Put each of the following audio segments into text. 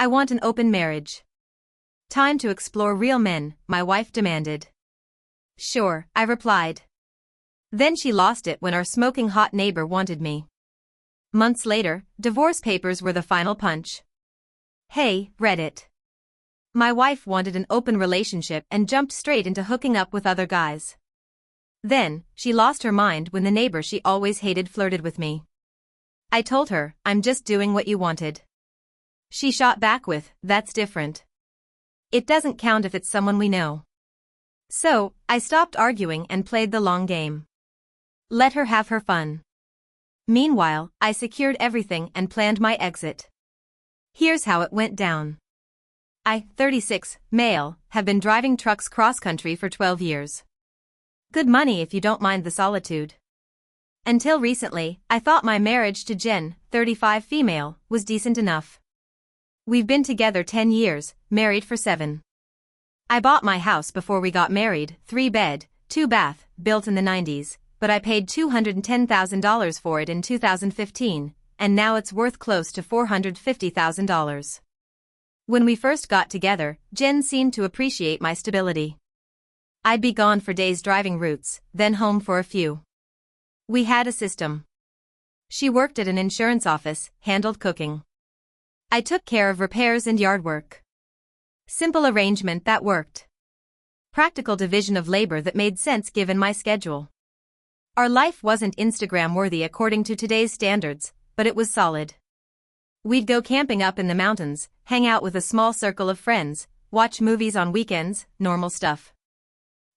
I want an open marriage. Time to explore real men, my wife demanded. Sure, I replied. Then she lost it when our smoking hot neighbor wanted me. Months later, divorce papers were the final punch. Hey, Reddit. My wife wanted an open relationship and jumped straight into hooking up with other guys. Then, she lost her mind when the neighbor she always hated flirted with me. I told her, I'm just doing what you wanted. She shot back with, that's different. It doesn't count if it's someone we know. So, I stopped arguing and played the long game. Let her have her fun. Meanwhile, I secured everything and planned my exit. Here's how it went down. I, 36, male, have been driving trucks cross-country for 12 years. Good money if you don't mind the solitude. Until recently, I thought my marriage to Jen, 35 female, was decent enough. We've been together 10 years, married for 7. I bought my house before we got married, 3-bed, 2-bath, built in the 90s, but I paid $210,000 for it in 2015, and now it's worth close to $450,000. When we first got together, Jen seemed to appreciate my stability. I'd be gone for days driving routes, then home for a few. We had a system. She worked at an insurance office, handled cooking. I took care of repairs and yard work. Simple arrangement that worked. Practical division of labor that made sense given my schedule. Our life wasn't Instagram-worthy according to today's standards, but it was solid. We'd go camping up in the mountains, hang out with a small circle of friends, watch movies on weekends, normal stuff.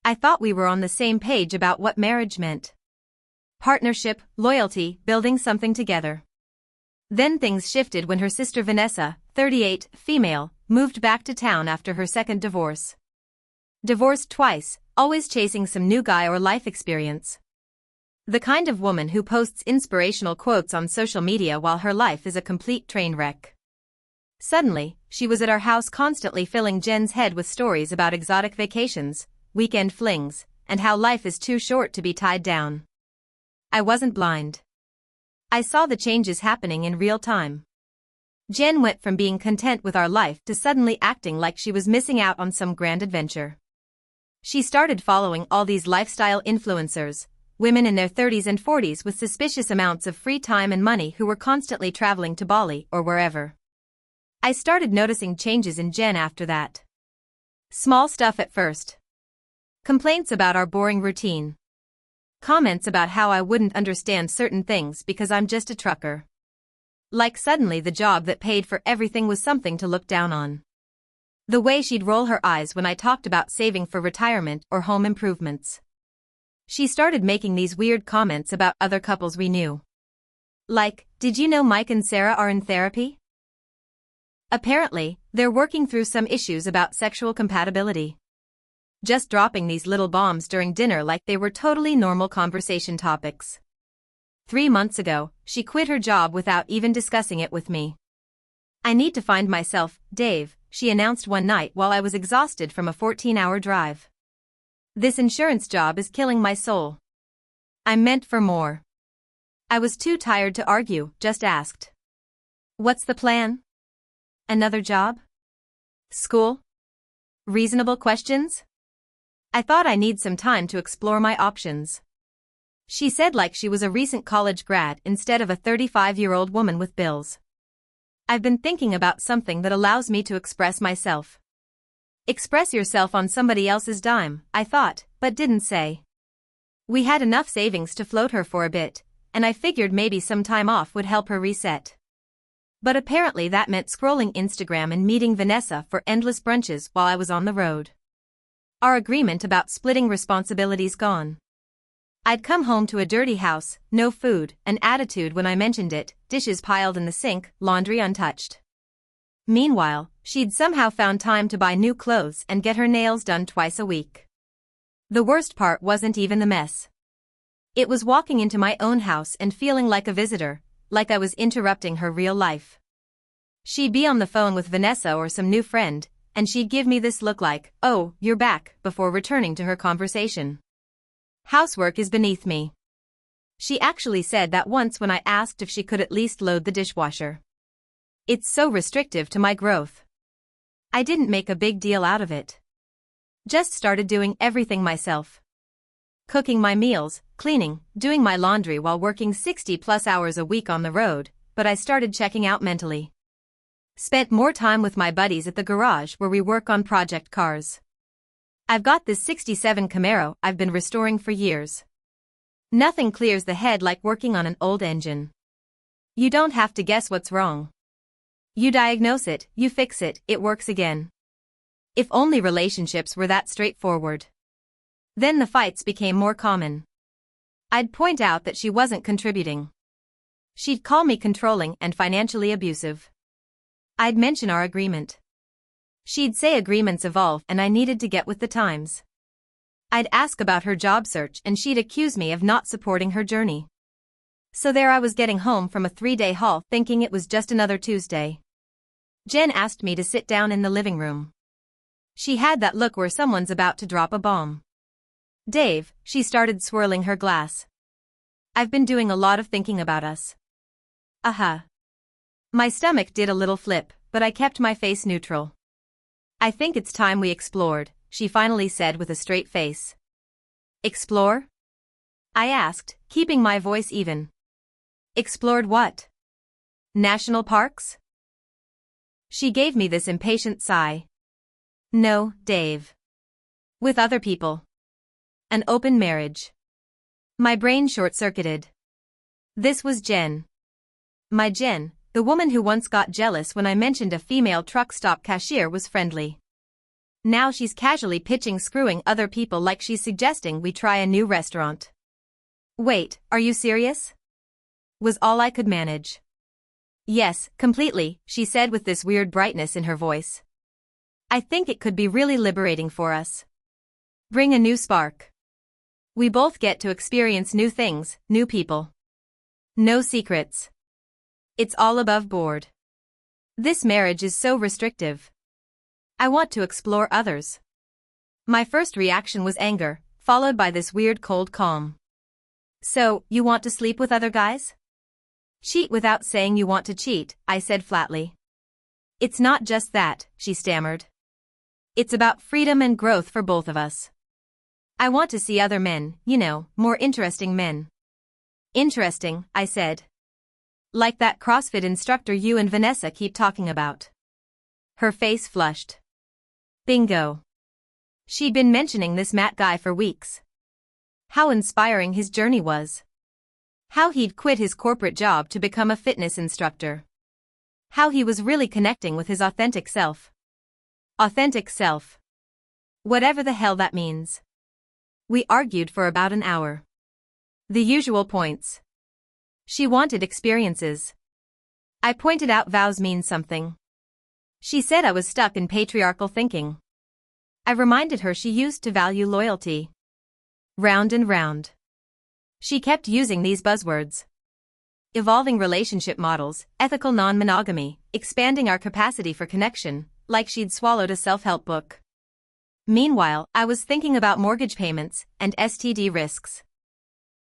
I thought we were on the same page about what marriage meant. Partnership, loyalty, building something together. Then things shifted when her sister Vanessa, 38, female, moved back to town after her second divorce. Divorced twice, always chasing some new guy or life experience. The kind of woman who posts inspirational quotes on social media while her life is a complete train wreck. Suddenly, she was at our house constantly filling Jen's head with stories about exotic vacations, weekend flings, and how life is too short to be tied down. I wasn't blind. I saw the changes happening in real time. Jen went from being content with our life to suddenly acting like she was missing out on some grand adventure. She started following all these lifestyle influencers, women in their 30s and 40s with suspicious amounts of free time and money who were constantly traveling to Bali or wherever. I started noticing changes in Jen after that. Small stuff at first. Complaints about our boring routine. Comments about how I wouldn't understand certain things because I'm just a trucker. Like suddenly the job that paid for everything was something to look down on. The way she'd roll her eyes when I talked about saving for retirement or home improvements. She started making these weird comments about other couples we knew. Like, did you know Mike and Sarah are in therapy? Apparently, they're working through some issues about sexual compatibility. Just dropping these little bombs during dinner like they were totally normal conversation topics. 3 months ago, she quit her job without even discussing it with me. I need to find myself, Dave, she announced one night while I was exhausted from a 14-hour drive. This insurance job is killing my soul. I'm meant for more. I was too tired to argue, just asked. What's the plan? Another job? School? Reasonable questions? I thought I need some time to explore my options. She said like she was a recent college grad instead of a 35-year-old woman with bills. I've been thinking about something that allows me to express myself. Express yourself on somebody else's dime, I thought, but didn't say. We had enough savings to float her for a bit, and I figured maybe some time off would help her reset. But apparently that meant scrolling Instagram and meeting Vanessa for endless brunches while I was on the road. Our agreement about splitting responsibilities gone. I'd come home to a dirty house, no food, an attitude when I mentioned it, dishes piled in the sink, laundry untouched. Meanwhile, she'd somehow found time to buy new clothes and get her nails done twice a week. The worst part wasn't even the mess. It was walking into my own house and feeling like a visitor, like I was interrupting her real life. She'd be on the phone with Vanessa or some new friend, and she'd give me this look like, "Oh, you're back," before returning to her conversation. Housework is beneath me. She actually said that once when I asked if she could at least load the dishwasher. It's so restrictive to my growth. I didn't make a big deal out of it. Just started doing everything myself. Cooking my meals, cleaning, doing my laundry while working 60+ hours a week on the road, but I started checking out mentally. Spent more time with my buddies at the garage where we work on project cars. I've got this 67 Camaro I've been restoring for years. Nothing clears the head like working on an old engine. You don't have to guess what's wrong. You diagnose it, you fix it, it works again. If only relationships were that straightforward. Then the fights became more common. I'd point out that she wasn't contributing. She'd call me controlling and financially abusive. I'd mention our agreement. She'd say agreements evolve and I needed to get with the times. I'd ask about her job search and she'd accuse me of not supporting her journey. So there I was getting home from a 3-day haul thinking it was just another Tuesday. Jen asked me to sit down in the living room. She had that look where someone's about to drop a bomb. Dave, she started swirling her glass. I've been doing a lot of thinking about us. My stomach did a little flip, but I kept my face neutral. I think it's time we explored, she finally said with a straight face. Explore? I asked, keeping my voice even. Explored what? National parks? She gave me this impatient sigh. No, Dave. With other people. An open marriage. My brain short-circuited. This was Jen. My Jen, the woman who once got jealous when I mentioned a female truck stop cashier was friendly. Now she's casually pitching screwing other people like she's suggesting we try a new restaurant. Wait, are you serious? Was all I could manage. Yes, completely, she said with this weird brightness in her voice. I think it could be really liberating for us. Bring a new spark. We both get to experience new things, new people. No secrets. It's all above board. This marriage is so restrictive. I want to explore others. My first reaction was anger, followed by this weird cold calm. So, you want to sleep with other guys? Cheat without saying you want to cheat, I said flatly. It's not just that, she stammered. It's about freedom and growth for both of us. I want to see other men, more interesting men. Interesting, I said. Like that CrossFit instructor you and Vanessa keep talking about. Her face flushed. Bingo. She'd been mentioning this Matt guy for weeks. How inspiring his journey was. How he'd quit his corporate job to become a fitness instructor. How he was really connecting with his authentic self. Authentic self. Whatever the hell that means. We argued for about an hour. The usual points. She wanted experiences. I pointed out vows mean something. She said I was stuck in patriarchal thinking. I reminded her she used to value loyalty. Round and round. She kept using these buzzwords. Evolving relationship models, ethical non-monogamy, expanding our capacity for connection, like she'd swallowed a self-help book. Meanwhile, I was thinking about mortgage payments and STD risks.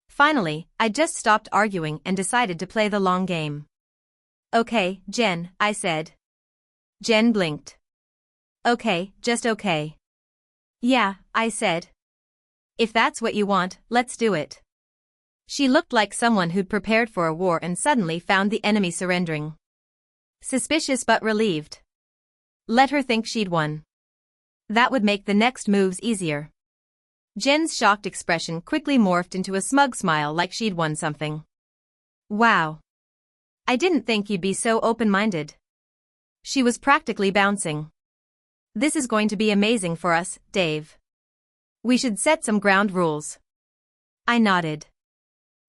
Finally, I just stopped arguing and decided to play the long game. Okay, Jen, I said. Jen blinked. Okay, just okay. Yeah, I said. If that's what you want, let's do it. She looked like someone who'd prepared for a war and suddenly found the enemy surrendering. Suspicious but relieved. Let her think she'd won. That would make the next moves easier. Jen's shocked expression quickly morphed into a smug smile like she'd won something. Wow. I didn't think you'd be so open-minded. She was practically bouncing. This is going to be amazing for us, Dave. We should set some ground rules. I nodded.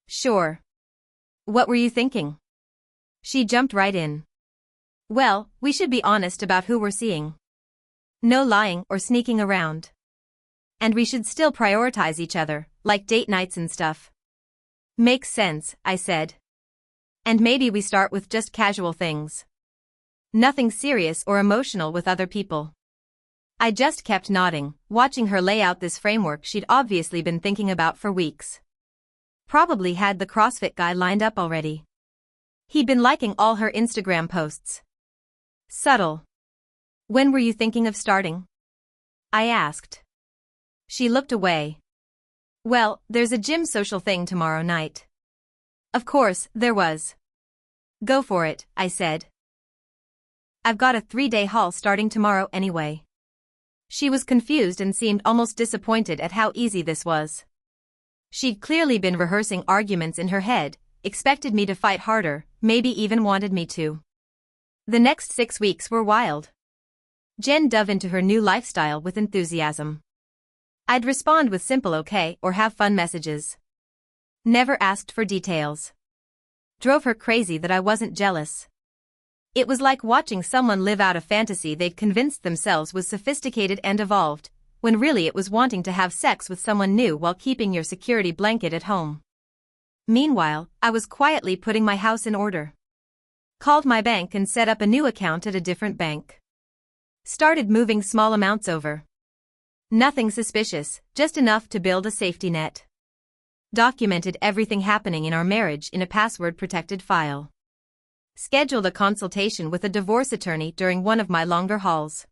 Sure. What were you thinking? She jumped right in. Well, we should be honest about who we're seeing. No lying or sneaking around. And we should still prioritize each other, like date nights and stuff. Makes sense, I said. And maybe we start with just casual things. Nothing serious or emotional with other people. I just kept nodding, watching her lay out this framework she'd obviously been thinking about for weeks. Probably had the CrossFit guy lined up already. He'd been liking all her Instagram posts. Subtle. When were you thinking of starting? I asked. She looked away. Well, there's a gym social thing tomorrow night. Of course, there was. Go for it, I said. I've got a 3-day haul starting tomorrow anyway. She was confused and seemed almost disappointed at how easy this was. She'd clearly been rehearsing arguments in her head, expected me to fight harder, maybe even wanted me to. The next 6 weeks were wild. Jen dove into her new lifestyle with enthusiasm. I'd respond with simple okay or have fun messages. Never asked for details. Drove her crazy that I wasn't jealous. It was like watching someone live out a fantasy they'd convinced themselves was sophisticated and evolved, when really it was wanting to have sex with someone new while keeping your security blanket at home. Meanwhile, I was quietly putting my house in order. Called my bank and set up a new account at a different bank. Started moving small amounts over. Nothing suspicious, just enough to build a safety net. Documented everything happening in our marriage in a password-protected file. Scheduled a consultation with a divorce attorney during one of my longer hauls.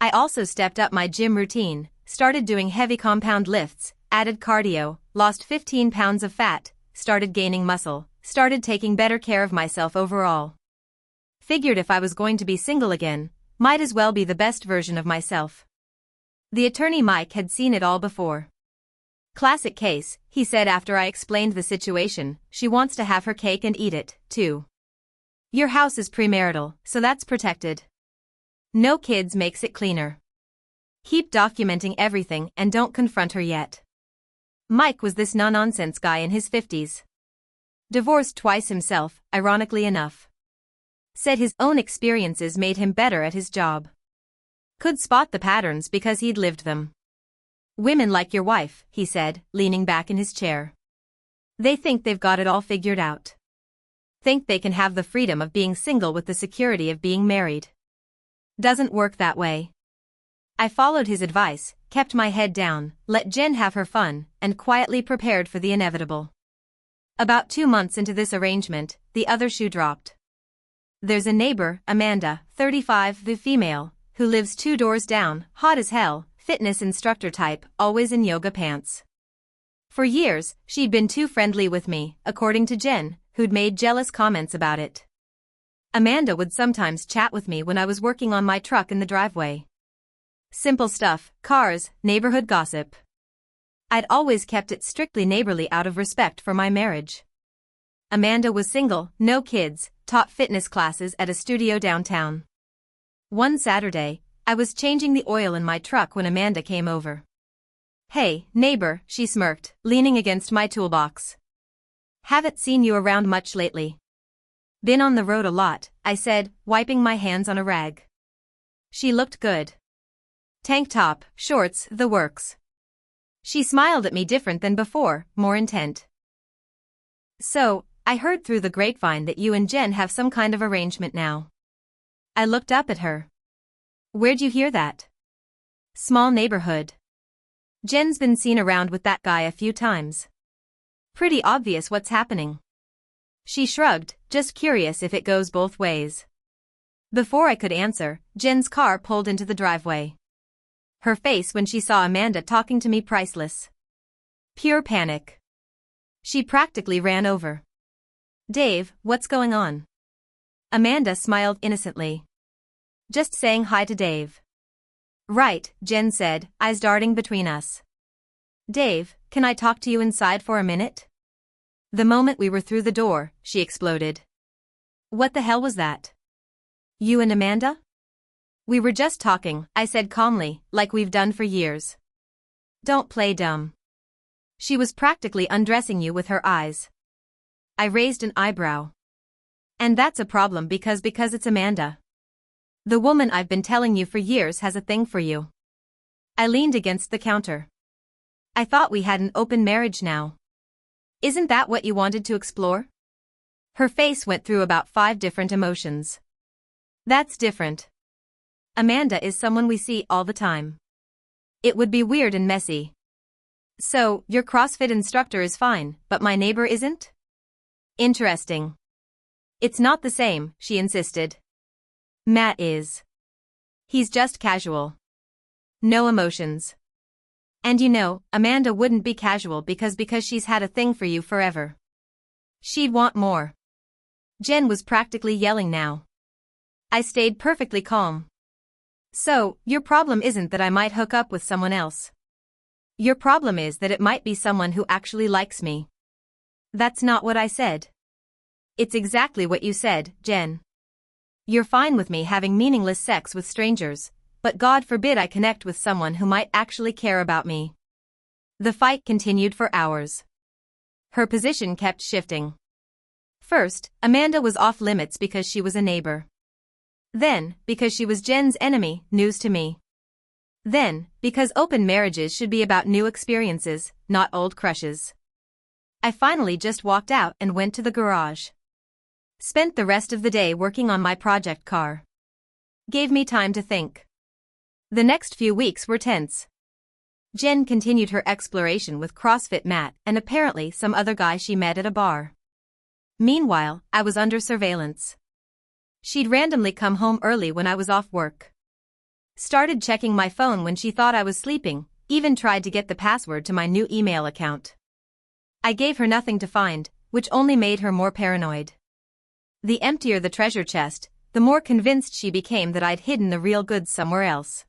I also stepped up my gym routine, started doing heavy compound lifts, added cardio, lost 15 pounds of fat, started gaining muscle, started taking better care of myself overall. Figured if I was going to be single again, might as well be the best version of myself. The attorney Mike had seen it all before. Classic case, he said after I explained the situation, she wants to have her cake and eat it, too. Your house is premarital, so that's protected. No kids makes it cleaner. Keep documenting everything and don't confront her yet. Mike was this no-nonsense guy in his 50s. Divorced twice himself, ironically enough. Said his own experiences made him better at his job. Could spot the patterns because he'd lived them. Women like your wife, he said, leaning back in his chair. They think they've got it all figured out. Think they can have the freedom of being single with the security of being married. Doesn't work that way. I followed his advice, kept my head down, let Jen have her fun, and quietly prepared for the inevitable. About 2 months into this arrangement, the other shoe dropped. There's a neighbor, Amanda, 35, the female, who lives 2 doors down, hot as hell, fitness instructor type, always in yoga pants. For years, she'd been too friendly with me, according to Jen, who'd made jealous comments about it. Amanda would sometimes chat with me when I was working on my truck in the driveway. Simple stuff, cars, neighborhood gossip. I'd always kept it strictly neighborly out of respect for my marriage. Amanda was single, no kids, taught fitness classes at a studio downtown. One Saturday, I was changing the oil in my truck when Amanda came over. Hey, neighbor, she smirked, leaning against my toolbox. Haven't seen you around much lately. Been on the road a lot, I said, wiping my hands on a rag. She looked good. Tank top, shorts, the works. She smiled at me different than before, more intent. So, I heard through the grapevine that you and Jen have some kind of arrangement now. I looked up at her. Where'd you hear that? Small neighborhood. Jen's been seen around with that guy a few times. Pretty obvious what's happening. She shrugged, just curious if it goes both ways. Before I could answer, Jen's car pulled into the driveway. Her face when she saw Amanda talking to me priceless. Pure panic. She practically ran over. Dave, what's going on? Amanda smiled innocently. Just saying hi to Dave. Right, Jen said, eyes darting between us. Dave, can I talk to you inside for a minute? The moment we were through the door, she exploded. What the hell was that? You and Amanda? We were just talking, I said calmly, like we've done for years. Don't play dumb. She was practically undressing you with her eyes. I raised an eyebrow. And that's a problem because it's Amanda. The woman I've been telling you for years has a thing for you. I leaned against the counter. I thought we had an open marriage now. Isn't that what you wanted to explore? Her face went through about 5 different emotions. That's different. Amanda is someone we see all the time. It would be weird and messy. So, your CrossFit instructor is fine, but my neighbor isn't? Interesting. It's not the same, she insisted. Matt is. He's just casual. No emotions. And you know, Amanda wouldn't be casual because she's had a thing for you forever. She'd want more. Jen was practically yelling now. I stayed perfectly calm. So, your problem isn't that I might hook up with someone else. Your problem is that it might be someone who actually likes me. That's not what I said. It's exactly what you said, Jen. You're fine with me having meaningless sex with strangers, but God forbid I connect with someone who might actually care about me. The fight continued for hours. Her position kept shifting. First, Amanda was off limits because she was a neighbor. Then, because she was Jen's enemy, news to me. Then, because open marriages should be about new experiences, not old crushes. I finally just walked out and went to the garage. Spent the rest of the day working on my project car. Gave me time to think. The next few weeks were tense. Jen continued her exploration with CrossFit Matt and apparently some other guy she met at a bar. Meanwhile, I was under surveillance. She'd randomly come home early when I was off work. Started checking my phone when she thought I was sleeping, even tried to get the password to my new email account. I gave her nothing to find, which only made her more paranoid. The emptier the treasure chest, the more convinced she became that I'd hidden the real goods somewhere else.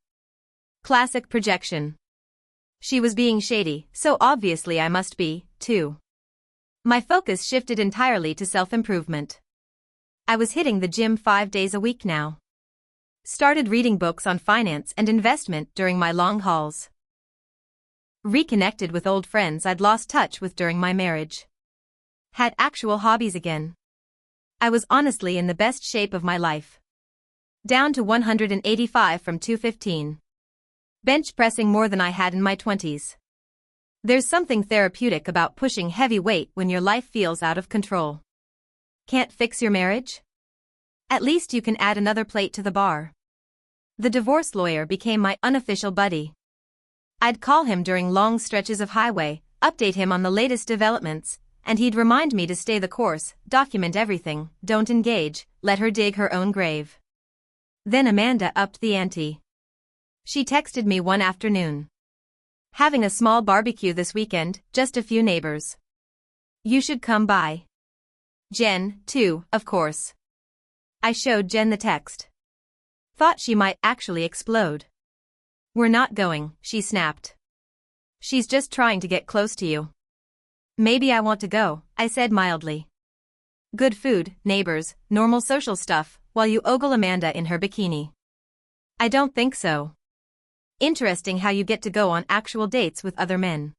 Classic projection. She was being shady, so obviously I must be, too. My focus shifted entirely to self-improvement. I was hitting the gym 5 days a week now. Started reading books on finance and investment during my long hauls. Reconnected with old friends I'd lost touch with during my marriage. Had actual hobbies again. I was honestly in the best shape of my life. Down to 185 from 215. Bench pressing more than I had in my 20s. There's something therapeutic about pushing heavy weight when your life feels out of control. Can't fix your marriage? At least you can add another plate to the bar. The divorce lawyer became my unofficial buddy. I'd call him during long stretches of highway, update him on the latest developments, and he'd remind me to stay the course, document everything, don't engage, let her dig her own grave. Then Amanda upped the ante. She texted me one afternoon. Having a small barbecue this weekend, just a few neighbors. You should come by. Jen, too, of course. I showed Jen the text. Thought she might actually explode. We're not going, she snapped. She's just trying to get close to you. Maybe I want to go, I said mildly. Good food, neighbors, normal social stuff, while you ogle Amanda in her bikini. I don't think so. Interesting how you get to go on actual dates with other men.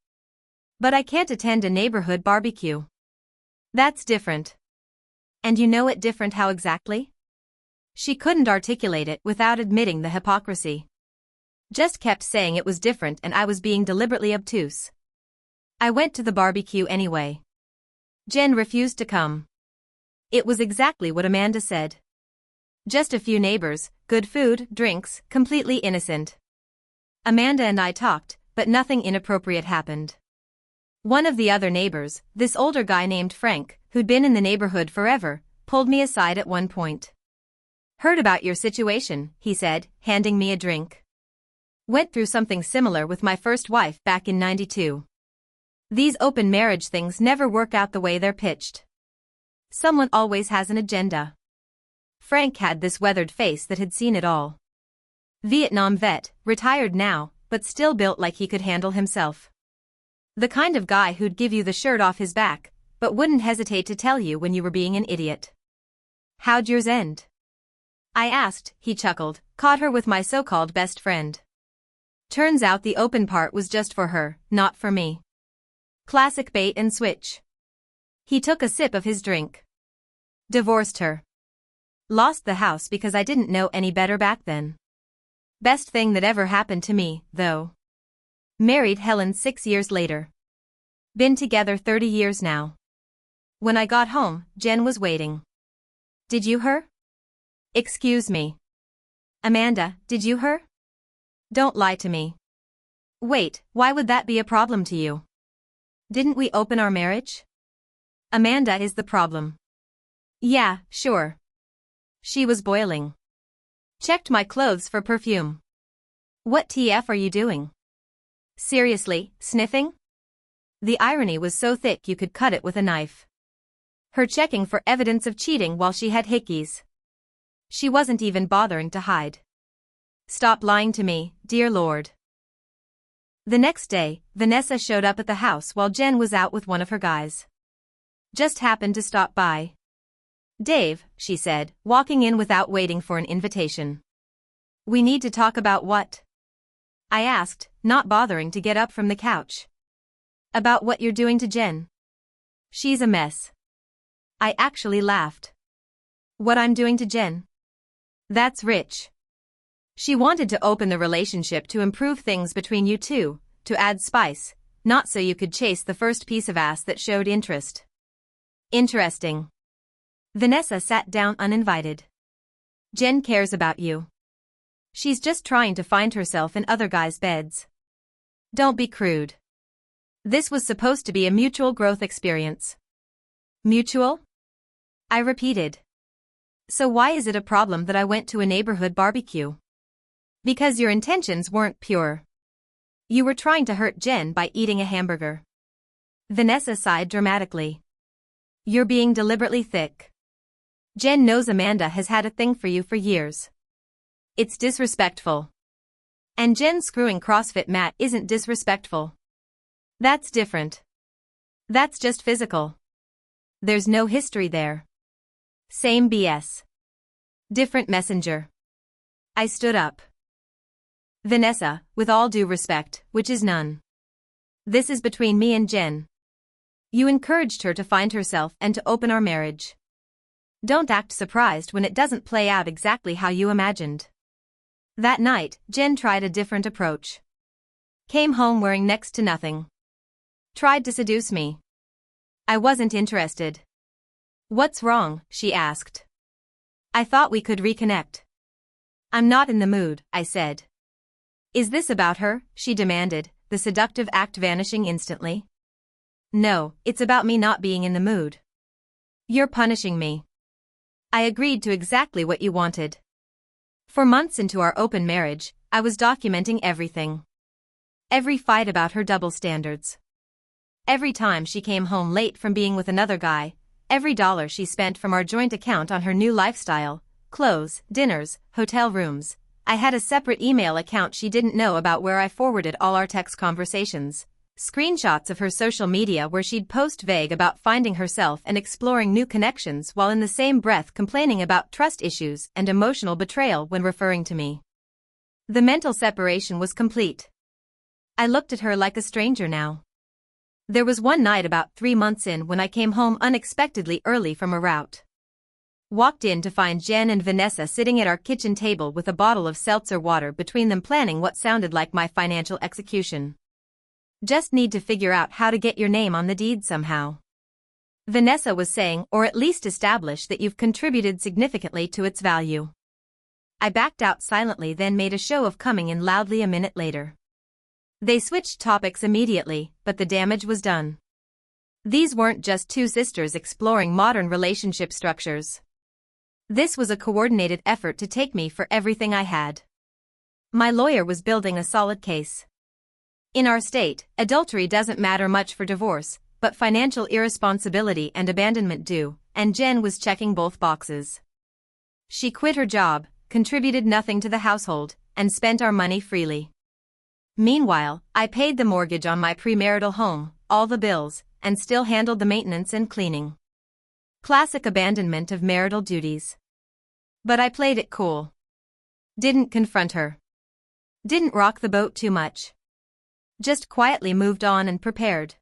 But I can't attend a neighborhood barbecue. That's different. And you know it different how exactly? She couldn't articulate it without admitting the hypocrisy. Just kept saying it was different and I was being deliberately obtuse. I went to the barbecue anyway. Jen refused to come. It was exactly what Amanda said. Just a few neighbors, good food, drinks, completely innocent. Amanda and I talked, but nothing inappropriate happened. One of the other neighbors, this older guy named Frank, who'd been in the neighborhood forever, pulled me aside at one point. Heard about your situation, he said, handing me a drink. Went through something similar with my first wife back in '92. These open marriage things never work out the way they're pitched. Someone always has an agenda. Frank had this weathered face that had seen it all. Vietnam vet, retired now, but still built like he could handle himself. The kind of guy who'd give you the shirt off his back, but wouldn't hesitate to tell you when you were being an idiot. How'd yours end? I asked, he chuckled, caught her with my so-called best friend. Turns out the open part was just for her, not for me. Classic bait and switch. He took a sip of his drink. Divorced her. Lost the house because I didn't know any better back then. Best thing that ever happened to me, though. Married Helen 6 years later. Been together 30 years now. When I got home, Jen was waiting. Did you her? Excuse me. Amanda, did you her? Don't lie to me. Wait, why would that be a problem to you? Didn't we open our marriage? Amanda is the problem. Yeah, sure. She was boiling. Checked my clothes for perfume. What TF are you doing? Seriously, sniffing? The irony was so thick you could cut it with a knife. Her checking for evidence of cheating while she had hickeys. She wasn't even bothering to hide. Stop lying to me, dear Lord. The next day, Vanessa showed up at the house while Jen was out with one of her guys. Just happened to stop by. Dave, she said, walking in without waiting for an invitation. We need to talk about what? I asked, not bothering to get up from the couch. About what you're doing to Jen. She's a mess. I actually laughed. What I'm doing to Jen? That's rich. She wanted to open the relationship to improve things between you two, to add spice, not so you could chase the first piece of ass that showed interest. Interesting. Vanessa sat down uninvited. Jen cares about you. She's just trying to find herself in other guys' beds. Don't be crude. This was supposed to be a mutual growth experience. Mutual? I repeated. So why is it a problem that I went to a neighborhood barbecue? Because your intentions weren't pure. You were trying to hurt Jen by eating a hamburger. Vanessa sighed dramatically. You're being deliberately thick. Jen knows Amanda has had a thing for you for years. It's disrespectful. And Jen screwing CrossFit Matt isn't disrespectful. That's different. That's just physical. There's no history there. Same BS. Different messenger. I stood up. Vanessa, with all due respect, which is none. This is between me and Jen. You encouraged her to find herself and to open our marriage. Don't act surprised when it doesn't play out exactly how you imagined. That night, Jen tried a different approach. Came home wearing next to nothing. Tried to seduce me. I wasn't interested. What's wrong? She asked. I thought we could reconnect. I'm not in the mood, I said. Is this about her? She demanded, the seductive act vanishing instantly. No, it's about me not being in the mood. You're punishing me. I agreed to exactly what you wanted. For months into our open marriage, I was documenting everything. Every fight about her double standards. Every time she came home late from being with another guy, every dollar she spent from our joint account on her new lifestyle, clothes, dinners, hotel rooms. I had a separate email account she didn't know about where I forwarded all our text conversations. Screenshots of her social media where she'd post vague about finding herself and exploring new connections while in the same breath complaining about trust issues and emotional betrayal when referring to me. The mental separation was complete. I looked at her like a stranger now. There was one night about 3 months in when I came home unexpectedly early from a route. Walked in to find Jen and Vanessa sitting at our kitchen table with a bottle of seltzer water between them planning what sounded like my financial execution. Just need to figure out how to get your name on the deed somehow. Vanessa was saying, or at least establish that you've contributed significantly to its value. I backed out silently, then made a show of coming in loudly a minute later. They switched topics immediately, but the damage was done. These weren't just two sisters exploring modern relationship structures. This was a coordinated effort to take me for everything I had. My lawyer was building a solid case. In our state, adultery doesn't matter much for divorce, but financial irresponsibility and abandonment do, and Jen was checking both boxes. She quit her job, contributed nothing to the household, and spent our money freely. Meanwhile, I paid the mortgage on my premarital home, all the bills, and still handled the maintenance and cleaning. Classic abandonment of marital duties. But I played it cool. Didn't confront her. Didn't rock the boat too much. Just quietly moved on and prepared.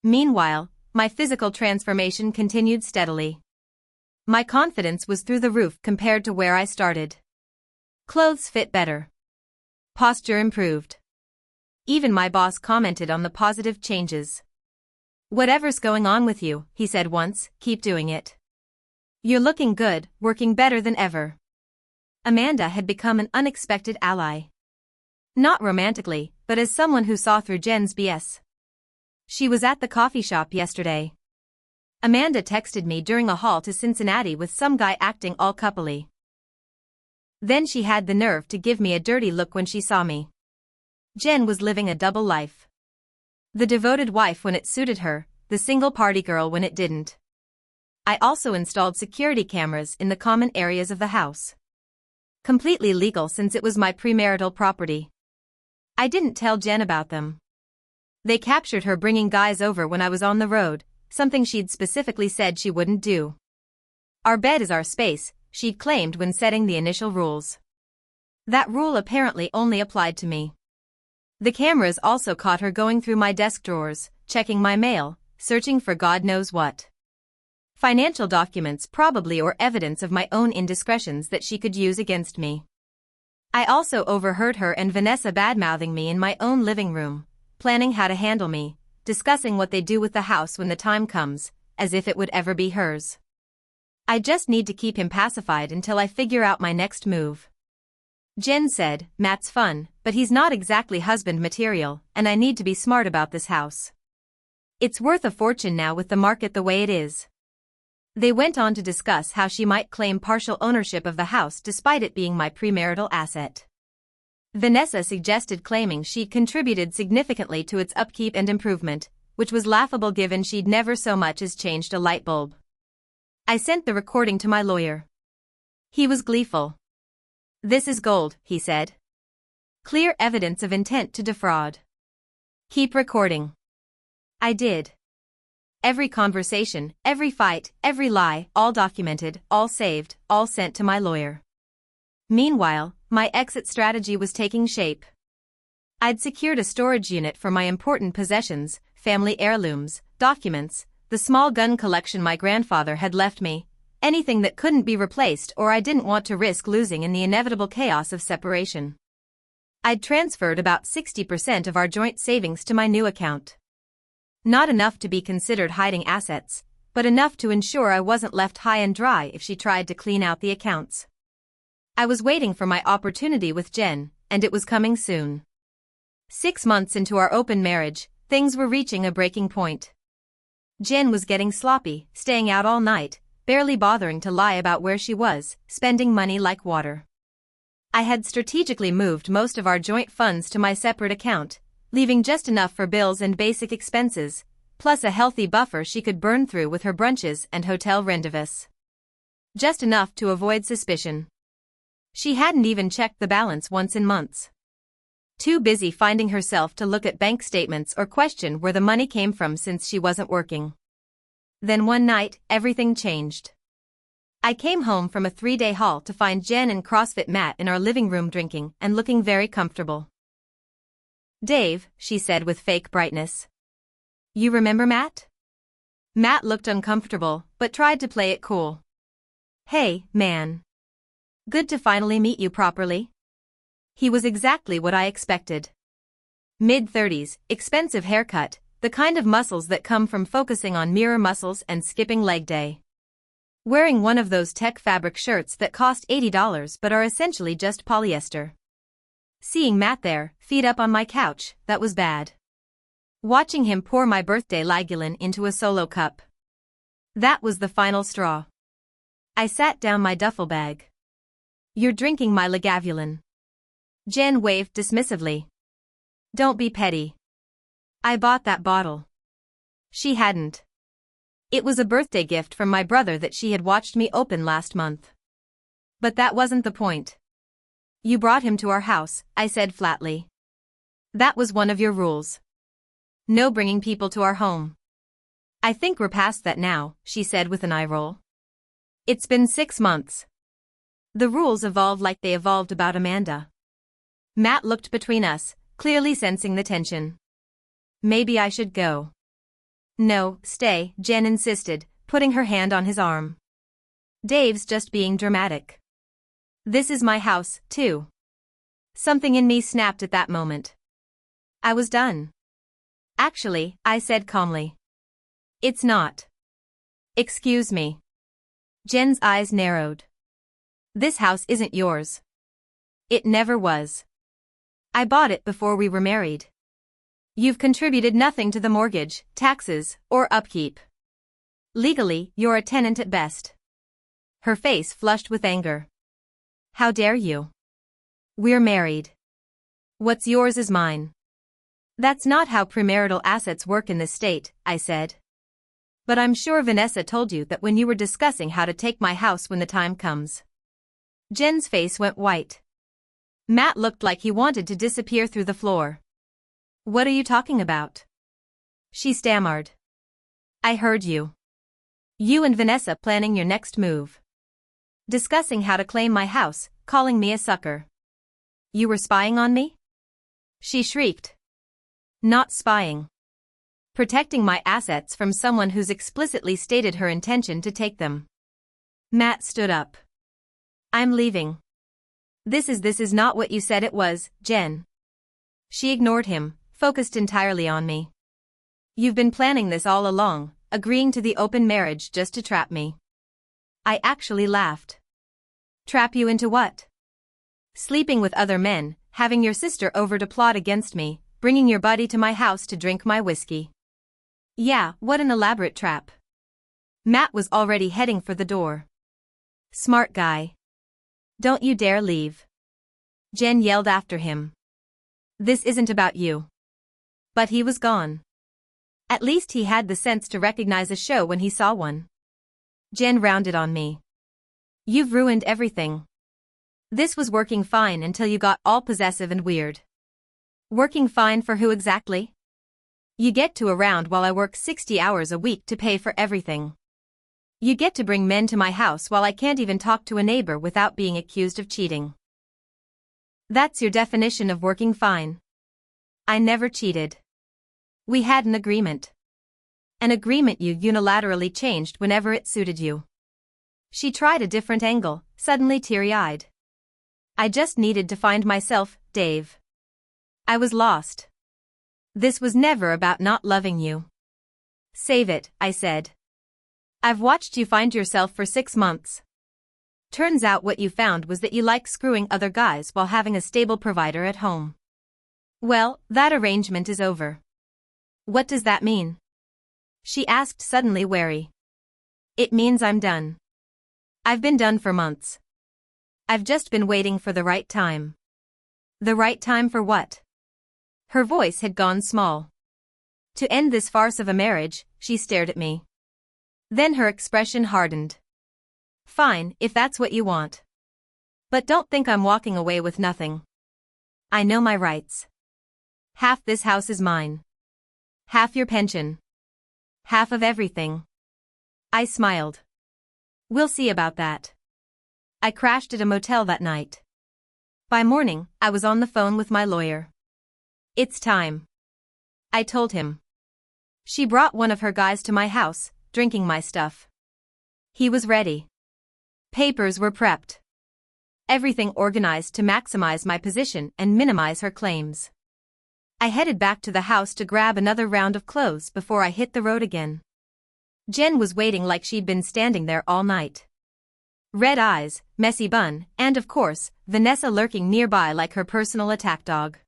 Meanwhile, my physical transformation continued steadily. My confidence was through the roof compared to where I started. Clothes fit better. Posture improved. Even my boss commented on the positive changes. Whatever's going on with you, he said once, keep doing it. You're looking good, working better than ever. Amanda had become an unexpected ally. Not romantically, but as someone who saw through Jen's BS. She was at the coffee shop yesterday. Amanda texted me during a haul to Cincinnati with some guy acting all coupley. Then she had the nerve to give me a dirty look when she saw me. Jen was living a double life. The devoted wife when it suited her, the single party girl when it didn't. I also installed security cameras in the common areas of the house. Completely legal since it was my premarital property. I didn't tell Jen about them. They captured her bringing guys over when I was on the road, something she'd specifically said she wouldn't do. Our bed is our space, she'd claimed when setting the initial rules. That rule apparently only applied to me. The cameras also caught her going through my desk drawers, checking my mail, searching for God knows what. Financial documents probably, or evidence of my own indiscretions that she could use against me. I also overheard her and Vanessa badmouthing me in my own living room, planning how to handle me, discussing what they do with the house when the time comes, as if it would ever be hers. I just need to keep him pacified until I figure out my next move. Jen said, Matt's fun, but he's not exactly husband material, and I need to be smart about this house. It's worth a fortune now with the market the way it is. They went on to discuss how she might claim partial ownership of the house despite it being my premarital asset. Vanessa suggested claiming she'd contributed significantly to its upkeep and improvement, which was laughable given she'd never so much as changed a light bulb. I sent the recording to my lawyer. He was gleeful. This is gold, he said. Clear evidence of intent to defraud. Keep recording. I did. Every conversation, every fight, every lie, all documented, all saved, all sent to my lawyer. Meanwhile, my exit strategy was taking shape. I'd secured a storage unit for my important possessions, family heirlooms, documents, the small gun collection my grandfather had left me, anything that couldn't be replaced or I didn't want to risk losing in the inevitable chaos of separation. I'd transferred about 60% of our joint savings to my new account. Not enough to be considered hiding assets, but enough to ensure I wasn't left high and dry if she tried to clean out the accounts. I was waiting for my opportunity with Jen, and it was coming soon. 6 months into our open marriage, things were reaching a breaking point. Jen was getting sloppy, staying out all night, barely bothering to lie about where she was, spending money like water. I had strategically moved most of our joint funds to my separate account, leaving just enough for bills and basic expenses, plus a healthy buffer she could burn through with her brunches and hotel rendezvous. Just enough to avoid suspicion. She hadn't even checked the balance once in months. Too busy finding herself to look at bank statements or question where the money came from since she wasn't working. Then one night, everything changed. I came home from a 3-day haul to find Jen and CrossFit Matt in our living room drinking and looking very comfortable. Dave, she said with fake brightness. You remember Matt? Matt looked uncomfortable, but tried to play it cool. Hey, man. Good to finally meet you properly. He was exactly what I expected. Mid-30s, expensive haircut, the kind of muscles that come from focusing on mirror muscles and skipping leg day. Wearing one of those tech fabric shirts that cost $80 but are essentially just polyester. Seeing Matt there, feet up on my couch, that was bad. Watching him pour my birthday Ligulin into a solo cup. That was the final straw. I sat down my duffel bag. You're drinking my Lagavulin. Jen waved dismissively. Don't be petty. I bought that bottle. She hadn't. It was a birthday gift from my brother that she had watched me open last month. But that wasn't the point. You brought him to our house, I said flatly. That was one of your rules. No bringing people to our home. I think we're past that now, she said with an eye roll. It's been 6 months. The rules evolved like they evolved about Amanda. Matt looked between us, clearly sensing the tension. Maybe I should go. No, stay, Jen insisted, putting her hand on his arm. Dave's just being dramatic. This is my house, too. Something in me snapped at that moment. I was done. Actually, I said calmly. It's not. Excuse me. Jen's eyes narrowed. This house isn't yours. It never was. I bought it before we were married. You've contributed nothing to the mortgage, taxes, or upkeep. Legally, you're a tenant at best. Her face flushed with anger. How dare you? We're married. What's yours is mine. That's not how premarital assets work in this state, I said. But I'm sure Vanessa told you that when you were discussing how to take my house when the time comes. Jen's face went white. Matt looked like he wanted to disappear through the floor. What are you talking about? She stammered. I heard you. You and Vanessa planning your next move. Discussing how to claim my house, calling me a sucker. You were spying on me? She shrieked. Not spying. Protecting my assets from someone who's explicitly stated her intention to take them. Matt stood up. I'm leaving. This is not what you said it was, Jen. She ignored him, focused entirely on me. You've been planning this all along, agreeing to the open marriage just to trap me. I actually laughed. Trap you into what? Sleeping with other men, having your sister over to plot against me, bringing your buddy to my house to drink my whiskey. Yeah, what an elaborate trap. Matt was already heading for the door. Smart guy. Don't you dare leave. Jen yelled after him. This isn't about you. But he was gone. At least he had the sense to recognize a show when he saw one. Jen rounded on me. You've ruined everything. This was working fine until you got all possessive and weird. Working fine for who exactly? You get to around while I work 60 hours a week to pay for everything. You get to bring men to my house while I can't even talk to a neighbor without being accused of cheating. That's your definition of working fine. I never cheated. We had an agreement. An agreement you unilaterally changed whenever it suited you. She tried a different angle, suddenly teary-eyed. I just needed to find myself, Dave. I was lost. This was never about not loving you. Save it, I said. I've watched you find yourself for 6 months. Turns out what you found was that you like screwing other guys while having a stable provider at home. Well, that arrangement is over. What does that mean? She asked, suddenly wary. It means I'm done. I've been done for months. I've just been waiting for the right time. The right time for what? Her voice had gone small. To end this farce of a marriage, she stared at me. Then her expression hardened. Fine, if that's what you want. But don't think I'm walking away with nothing. I know my rights. Half this house is mine. Half your pension. Half of everything. I smiled. We'll see about that. I crashed at a motel that night. By morning, I was on the phone with my lawyer. It's time. I told him. She brought one of her guys to my house, drinking my stuff. He was ready. Papers were prepped. Everything organized to maximize my position and minimize her claims. I headed back to the house to grab another round of clothes before I hit the road again. Jen was waiting like she'd been standing there all night. Red eyes, messy bun, and of course, Vanessa lurking nearby like her personal attack dog.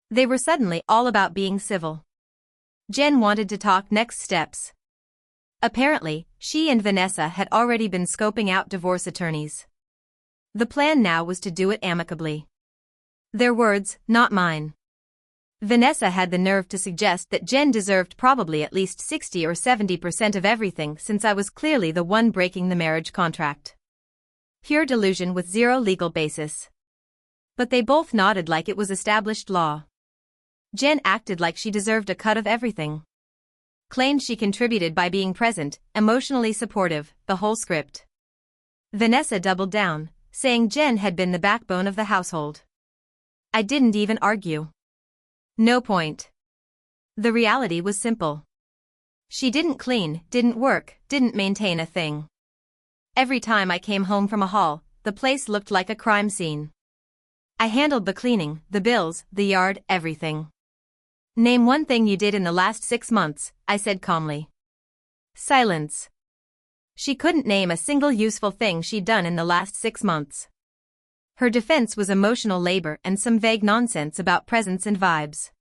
They were suddenly all about being civil. Jen wanted to talk next steps. Apparently, she and Vanessa had already been scoping out divorce attorneys. The plan now was to do it amicably. Their words, not mine. Vanessa had the nerve to suggest that Jen deserved probably at least 60 or 70% of everything since I was clearly the one breaking the marriage contract. Pure delusion with zero legal basis. But they both nodded like it was established law. Jen acted like she deserved a cut of everything. Claimed she contributed by being present, emotionally supportive, the whole script. Vanessa doubled down, saying Jen had been the backbone of the household. I didn't even argue. No point. The reality was simple. She didn't clean, didn't work, didn't maintain a thing. Every time I came home from a haul, the place looked like a crime scene. I handled the cleaning, the bills, the yard, everything. Name one thing you did in the last 6 months, I said calmly. Silence. She couldn't name a single useful thing she'd done in the last 6 months. Her defense was emotional labor and some vague nonsense about presence and vibes.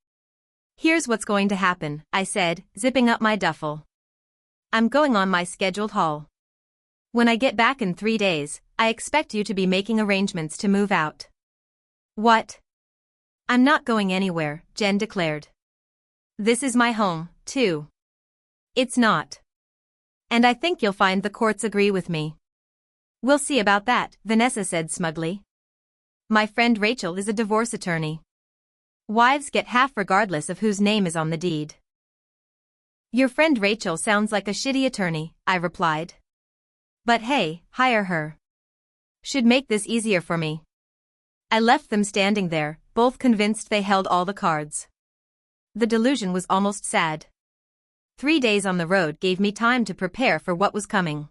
Here's what's going to happen, I said, zipping up my duffel. I'm going on my scheduled haul. When I get back in 3 days, I expect you to be making arrangements to move out. What? I'm not going anywhere, Jen declared. This is my home, too. It's not. And I think you'll find the courts agree with me. We'll see about that, Vanessa said smugly. My friend Rachel is a divorce attorney. Wives get half regardless of whose name is on the deed. Your friend Rachel sounds like a shitty attorney, I replied. But hey, hire her. Should make this easier for me. I left them standing there, both convinced they held all the cards. The delusion was almost sad. 3 days on the road gave me time to prepare for what was coming.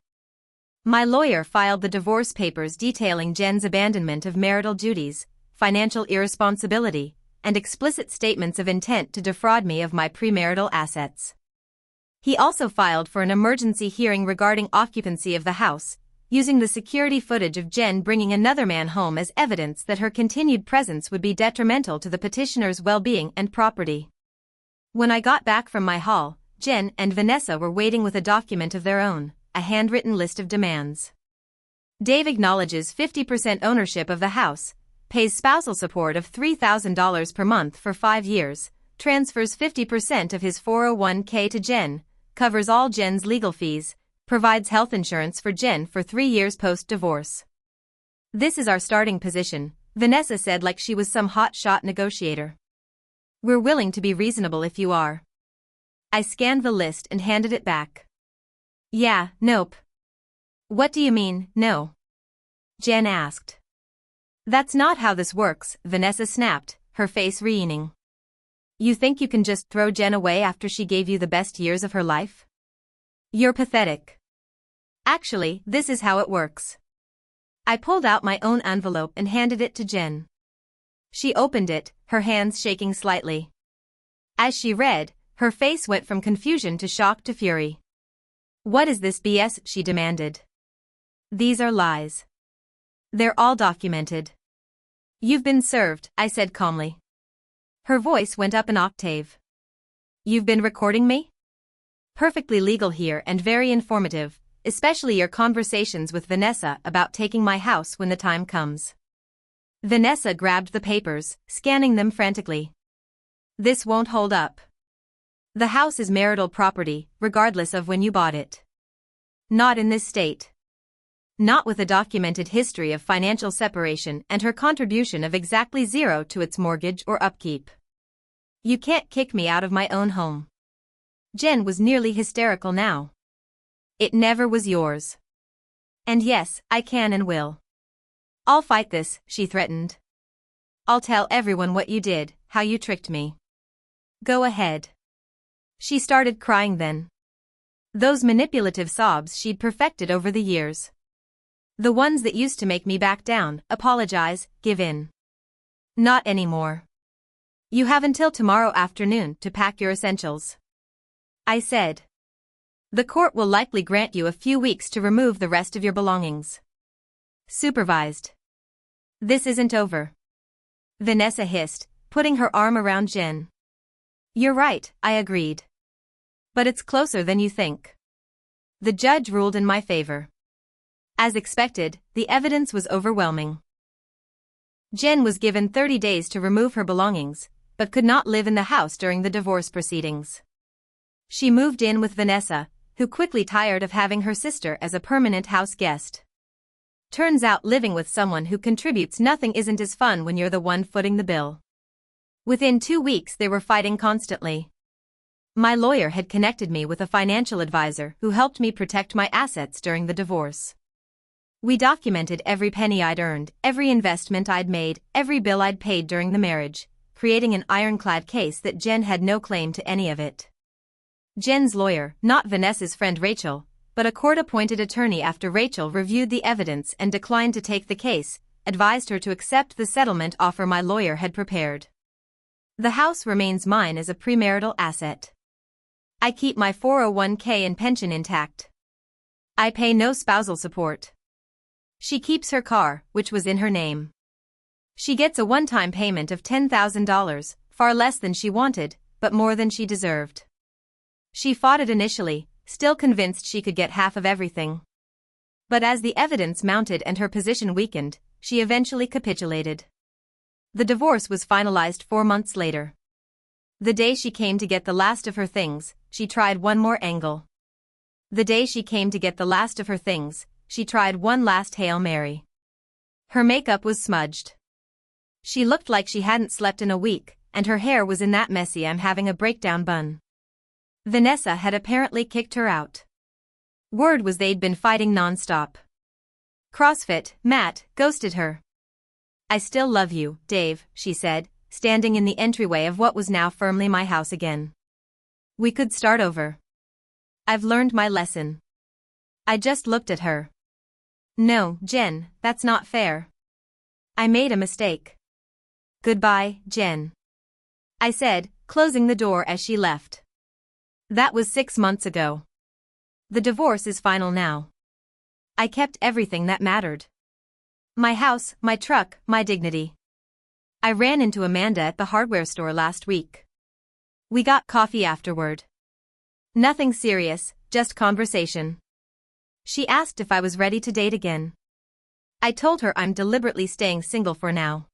My lawyer filed the divorce papers detailing Jen's abandonment of marital duties, financial irresponsibility, and explicit statements of intent to defraud me of my premarital assets. He also filed for an emergency hearing regarding occupancy of the house, using the security footage of Jen bringing another man home as evidence that her continued presence would be detrimental to the petitioner's well-being and property. When I got back from my haul, Jen and Vanessa were waiting with a document of their own, a handwritten list of demands. Dave acknowledges 50% ownership of the house, pays spousal support of $3,000 per month for 5 years, transfers 50% of his 401k to Jen, covers all Jen's legal fees, provides health insurance for Jen for 3 years post-divorce. This is our starting position, Vanessa said like she was some hot-shot negotiator. We're willing to be reasonable if you are. I scanned the list and handed it back. Yeah, nope. What do you mean, no? Jen asked. That's not how this works, Vanessa snapped, her face reening. You think you can just throw Jen away after she gave you the best years of her life? You're pathetic. Actually, this is how it works. I pulled out my own envelope and handed it to Jen. She opened it, her hands shaking slightly. As she read, her face went from confusion to shock to fury. What is this BS? She demanded. These are lies. They're all documented. You've been served, I said calmly. Her voice went up an octave. You've been recording me? Perfectly legal here and very informative, especially your conversations with Vanessa about taking my house when the time comes. Vanessa grabbed the papers, scanning them frantically. This won't hold up. The house is marital property, regardless of when you bought it. Not in this state. Not with a documented history of financial separation and her contribution of exactly zero to its mortgage or upkeep. You can't kick me out of my own home. Jen was nearly hysterical now. It never was yours. And yes, I can and will. I'll fight this, she threatened. I'll tell everyone what you did, how you tricked me. Go ahead. She started crying then. Those manipulative sobs she'd perfected over the years. The ones that used to make me back down, apologize, give in. Not anymore. You have until tomorrow afternoon to pack your essentials. I said. The court will likely grant you a few weeks to remove the rest of your belongings. Supervised. This isn't over. Vanessa hissed, putting her arm around Jen. You're right, I agreed. But it's closer than you think. The judge ruled in my favor. As expected, the evidence was overwhelming. Jen was given 30 days to remove her belongings, but could not live in the house during the divorce proceedings. She moved in with Vanessa, who quickly tired of having her sister as a permanent house guest. Turns out living with someone who contributes nothing isn't as fun when you're the one footing the bill. Within 2 weeks they were fighting constantly. My lawyer had connected me with a financial advisor who helped me protect my assets during the divorce. We documented every penny I'd earned, every investment I'd made, every bill I'd paid during the marriage, creating an ironclad case that Jen had no claim to any of it. Jen's lawyer, not Vanessa's friend Rachel, but a court-appointed attorney after Rachel reviewed the evidence and declined to take the case, advised her to accept the settlement offer my lawyer had prepared. The house remains mine as a premarital asset. I keep my 401k and pension intact. I pay no spousal support. She keeps her car, which was in her name. She gets a one-time payment of $10,000, far less than she wanted, but more than she deserved. She fought it initially, still convinced she could get half of everything. But as the evidence mounted and her position weakened, she eventually capitulated. The divorce was finalized 4 months later. The day she came to get the last of her things, she tried one more angle. The day she came to get the last of her things, she tried one last Hail Mary. Her makeup was smudged. She looked like she hadn't slept in a week, and her hair was in that messy I'm having a breakdown bun. Vanessa had apparently kicked her out. Word was they'd been fighting non-stop. CrossFit, Matt, ghosted her. I still love you, Dave, she said, standing in the entryway of what was now firmly my house again. We could start over. I've learned my lesson. I just looked at her. No, Jen, that's not fair. I made a mistake. Goodbye, Jen. I said, closing the door as she left. That was 6 months ago. The divorce is final now. I kept everything that mattered. My house, my truck, my dignity. I ran into Amanda at the hardware store last week. We got coffee afterward. Nothing serious, just conversation. She asked if I was ready to date again. I told her I'm deliberately staying single for now.